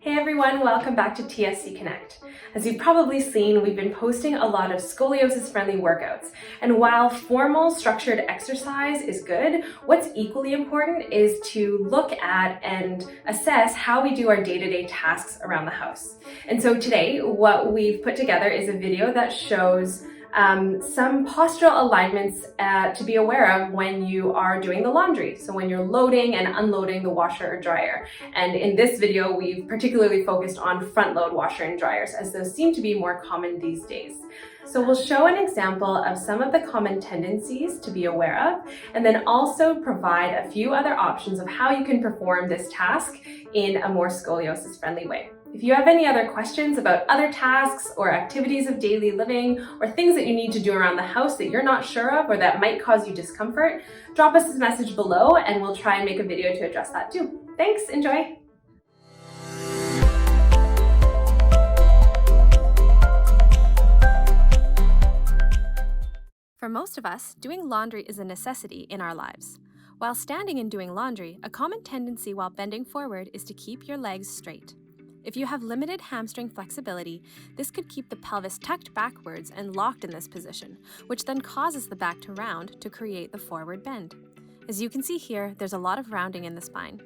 Hey everyone, welcome back to TSC Connect. As you've probably seen, we've been posting a lot of scoliosis-friendly workouts. And while formal, structured exercise is good, what's equally important is to look at and assess how we do our day-to-day tasks around the house. And so today, what we've put together is a video that shows some postural alignments to be aware of when you are doing the laundry. So when you're loading and unloading the washer or dryer. And in this video, we've particularly focused on front load washer and dryers, as those seem to be more common these days. So we'll show an example of some of the common tendencies to be aware of, and then also provide a few other options of how you can perform this task in a more scoliosis-friendly way. If you have any other questions about other tasks or activities of daily living or things that you need to do around the house that you're not sure of or that might cause you discomfort, drop us a message below and we'll try and make a video to address that too. Thanks, enjoy! For most of us, doing laundry is a necessity in our lives. While standing and doing laundry, a common tendency while bending forward is to keep your legs straight. If you have limited hamstring flexibility, this could keep the pelvis tucked backwards and locked in this position, which then causes the back to round to create the forward bend. As you can see here, there's a lot of rounding in the spine.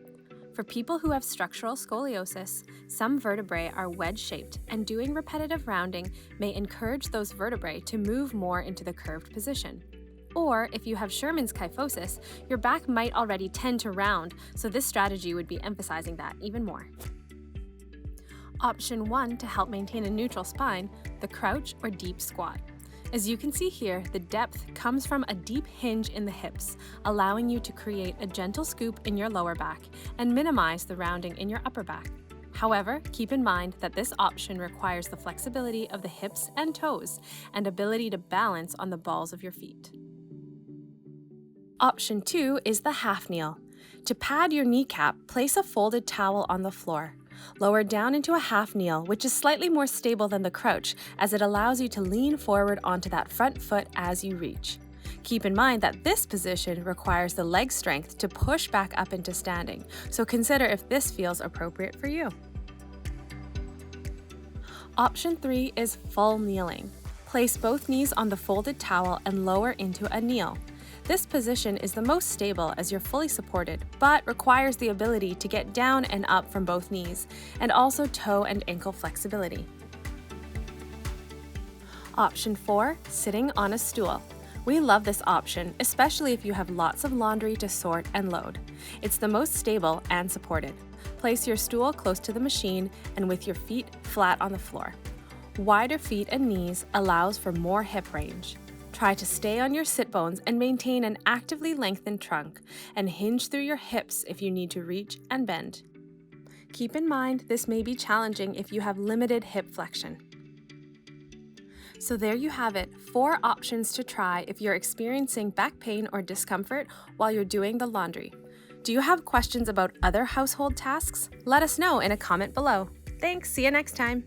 For people who have structural scoliosis, some vertebrae are wedge-shaped, and doing repetitive rounding may encourage those vertebrae to move more into the curved position. Or if you have Sherman's kyphosis, your back might already tend to round, so this strategy would be emphasizing that even more. Option 1 to help maintain a neutral spine, the crouch or deep squat. As you can see here, the depth comes from a deep hinge in the hips, allowing you to create a gentle scoop in your lower back and minimize the rounding in your upper back. However, keep in mind that this option requires the flexibility of the hips and toes and ability to balance on the balls of your feet. Option 2 is the half kneel. To pad your kneecap, place a folded towel on the floor. Lower down into a half kneel, which is slightly more stable than the crouch, as it allows you to lean forward onto that front foot as you reach. Keep in mind that this position requires the leg strength to push back up into standing, so consider if this feels appropriate for you. Option 3 is full kneeling. Place both knees on the folded towel and lower into a kneel. This position is the most stable as you're fully supported, but requires the ability to get down and up from both knees, and also toe and ankle flexibility. Option 4, sitting on a stool. We love this option, especially if you have lots of laundry to sort and load. It's the most stable and supported. Place your stool close to the machine and with your feet flat on the floor. Wider feet and knees allows for more hip range. Try to stay on your sit bones and maintain an actively lengthened trunk, and hinge through your hips if you need to reach and bend. Keep in mind this may be challenging if you have limited hip flexion. So there you have it, 4 options to try if you're experiencing back pain or discomfort while you're doing the laundry. Do you have questions about other household tasks? Let us know in a comment below. Thanks, see you next time.